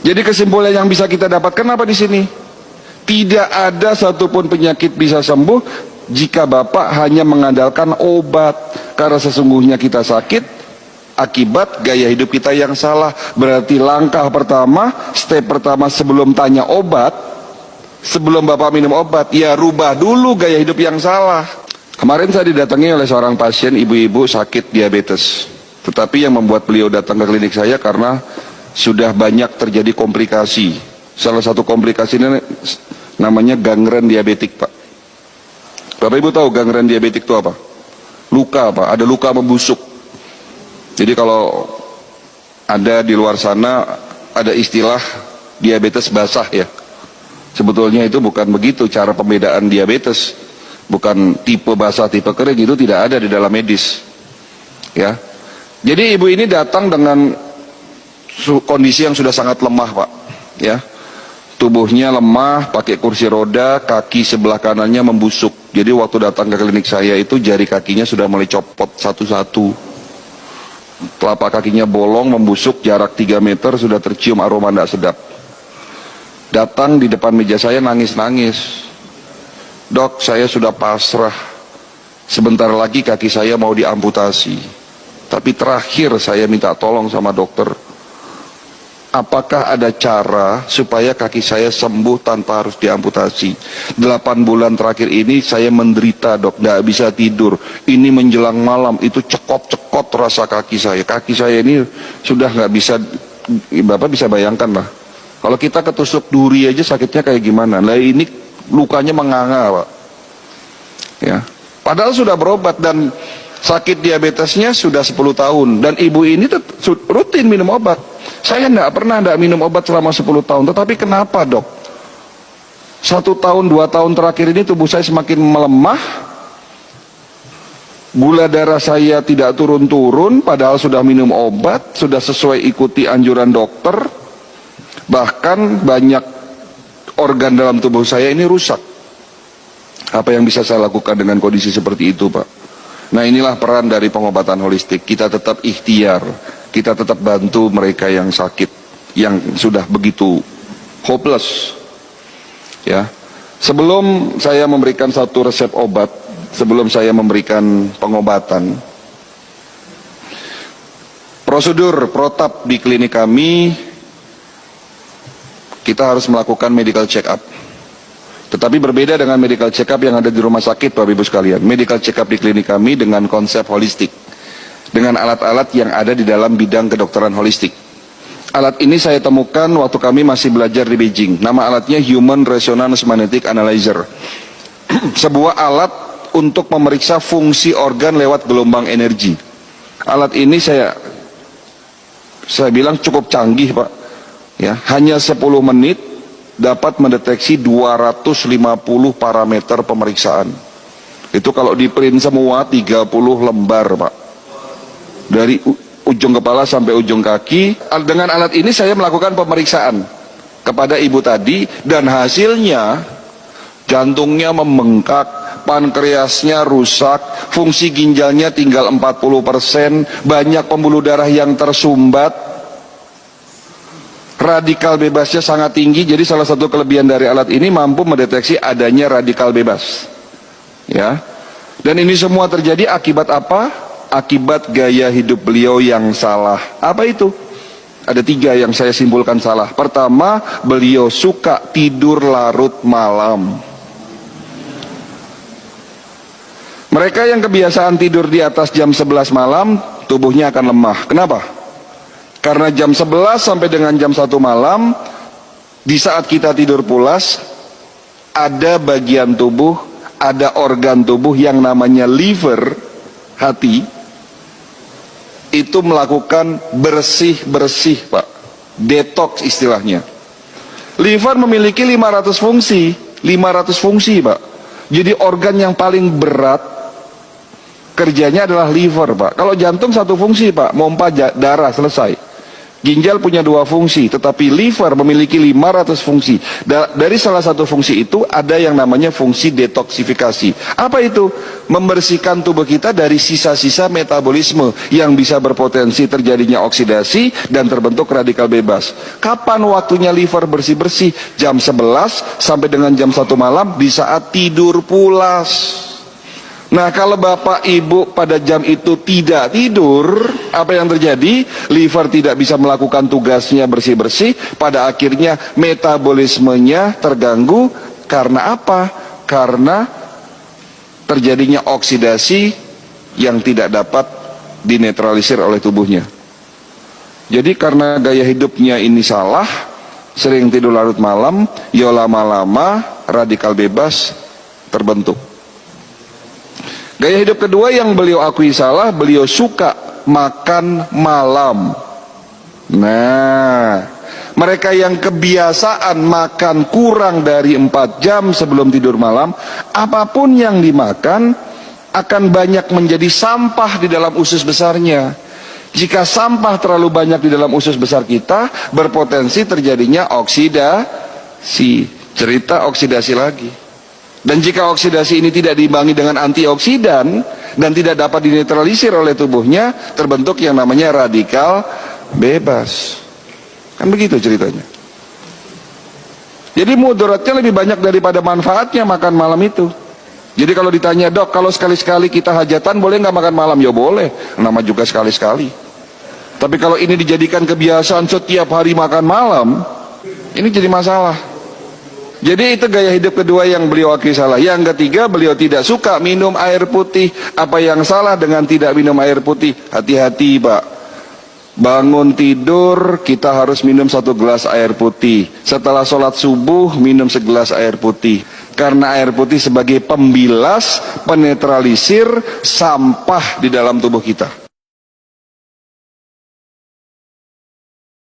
Jadi kesimpulan yang bisa kita dapatkan apa di sini? Tidak ada satupun penyakit bisa sembuh jika Bapak hanya mengandalkan obat. Karena sesungguhnya kita sakit akibat gaya hidup kita yang salah. Berarti langkah pertama, step pertama sebelum tanya obat, sebelum Bapak minum obat, ya rubah dulu gaya hidup yang salah. Kemarin saya didatangi oleh seorang pasien ibu-ibu sakit diabetes. Tetapi yang membuat beliau datang ke klinik saya karena sudah banyak terjadi komplikasi. Salah satu komplikasi ini namanya gangren diabetik, Pak. Bapak Ibu tahu gangren diabetik itu apa? Luka, Pak. Ada luka membusuk. Jadi kalau ada di luar sana ada istilah diabetes basah ya. Sebetulnya itu bukan begitu cara pembedaan diabetes. Bukan tipe basah, tipe kering, itu tidak ada di dalam medis. Ya. Jadi ibu ini datang dengan kondisi yang sudah sangat lemah, Pak. Ya. Tubuhnya lemah, pakai kursi roda, kaki sebelah kanannya membusuk. Jadi waktu datang ke klinik saya itu jari kakinya sudah mulai copot satu-satu. Telapak kakinya bolong, membusuk, jarak 3 meter sudah tercium aroma tidak sedap. Datang di depan meja saya nangis-nangis. Dok, saya sudah pasrah. Sebentar lagi kaki saya mau diamputasi. Tapi terakhir saya minta tolong sama dokter. Apakah ada cara supaya kaki saya sembuh tanpa harus diamputasi? 8 bulan terakhir ini saya menderita, dok, tidak bisa tidur. Ini menjelang malam, itu cekot-cekot rasa kaki saya. Kaki saya ini sudah nggak bisa, Bapak bisa bayangkan lah. Kalau kita ketusuk duri aja sakitnya kayak gimana. Nah ini lukanya menganga, Pak. Ya. Padahal sudah berobat dan sakit diabetesnya sudah 10 tahun. Dan ibu ini rutin minum obat. Saya tidak pernah minum obat selama 10 tahun. Tetapi kenapa, dok? 1 tahun, 2 tahun terakhir ini tubuh saya semakin melemah. Gula darah saya tidak turun-turun, padahal sudah minum obat, sudah sesuai ikuti anjuran dokter. Bahkan banyak organ dalam tubuh saya ini rusak. Apa yang bisa saya lakukan dengan kondisi seperti itu, Pak? Nah inilah peran dari pengobatan holistik. Kita tetap ikhtiar. Kita tetap bantu mereka yang sakit, yang sudah begitu hopeless. Ya. Sebelum saya memberikan satu resep obat, sebelum saya memberikan pengobatan, prosedur protap di klinik kami, kita harus melakukan medical check up. Tetapi berbeda dengan medical check up yang ada di rumah sakit, Bapak Ibu sekalian. Medical check up di klinik kami dengan konsep holistik, dengan alat-alat yang ada di dalam bidang kedokteran holistik. Alat ini saya temukan waktu kami masih belajar di Beijing. Nama alatnya Human Resonance Magnetic Analyzer. Sebuah alat untuk memeriksa fungsi organ lewat gelombang energi. Alat ini saya bilang cukup canggih, Pak. Ya, hanya 10 menit dapat mendeteksi 250 parameter pemeriksaan. Itu kalau di print semua 30 lembar, Pak. Dari ujung kepala sampai ujung kaki. Dengan alat ini saya melakukan pemeriksaan kepada ibu tadi, dan hasilnya jantungnya membengkak, pankreasnya rusak, fungsi ginjalnya tinggal 40%, banyak pembuluh darah yang tersumbat, radikal bebasnya sangat tinggi. Jadi salah satu kelebihan dari alat ini mampu mendeteksi adanya radikal bebas. Ya. Dan ini semua terjadi akibat apa? Akibat gaya hidup beliau yang salah. Apa itu? Ada 3 yang saya simpulkan salah. Pertama, beliau suka tidur larut malam. Mereka yang kebiasaan tidur di atas jam 11 malam, tubuhnya akan lemah. Kenapa? Karena jam 11 sampai dengan jam 1 malam, di saat kita tidur pulas, ada bagian tubuh, ada organ tubuh yang namanya liver, hati, itu melakukan bersih-bersih, Pak. Detox istilahnya. Liver memiliki 500 fungsi. 500 fungsi, Pak. Jadi organ yang paling berat kerjanya adalah liver, Pak. Kalau jantung 1 fungsi, Pak. Mompa darah, selesai. Ginjal punya 2 fungsi, tetapi liver memiliki 500 fungsi. Dari salah satu fungsi itu ada yang namanya fungsi detoksifikasi. Apa itu? Membersihkan tubuh kita dari sisa-sisa metabolisme yang bisa berpotensi terjadinya oksidasi dan terbentuk radikal bebas. Kapan waktunya liver bersih-bersih? Jam 11 sampai dengan jam 1 malam di saat tidur pulas. Nah, kalau bapak ibu pada jam itu tidak tidur, apa yang terjadi? Liver tidak bisa melakukan tugasnya bersih-bersih, pada akhirnya metabolismenya terganggu. Karena apa? Karena terjadinya oksidasi yang tidak dapat dinetralisir oleh tubuhnya. Jadi karena gaya hidupnya ini salah, sering tidur larut malam, ya lama-lama radikal bebas terbentuk. Gaya hidup kedua yang beliau akui salah, beliau suka makan malam. Nah, mereka yang kebiasaan makan kurang dari 4 jam sebelum tidur malam, apapun yang dimakan akan banyak menjadi sampah di dalam usus besarnya. Jika sampah terlalu banyak di dalam usus besar kita, berpotensi terjadinya oksidasi. Cerita oksidasi lagi. Dan jika oksidasi ini tidak diimbangi dengan antioksidan dan tidak dapat dinetralisir oleh tubuhnya, terbentuk yang namanya radikal bebas. Kan begitu ceritanya. Jadi mudaratnya lebih banyak daripada manfaatnya makan malam itu. Jadi kalau ditanya, dok, kalau sekali-sekali kita hajatan boleh nggak makan malam? Ya boleh, nama juga sekali-sekali. Tapi kalau ini dijadikan kebiasaan setiap hari makan malam, ini jadi masalah. Jadi itu gaya hidup kedua yang beliau akui salah. Yang ketiga, beliau tidak suka minum air putih. Apa yang salah dengan tidak minum air putih? Hati-hati, Pak. Bangun tidur, kita harus minum 1 gelas air putih. Setelah sholat subuh, minum segelas air putih. Karena air putih sebagai pembilas, penetralisir sampah di dalam tubuh kita.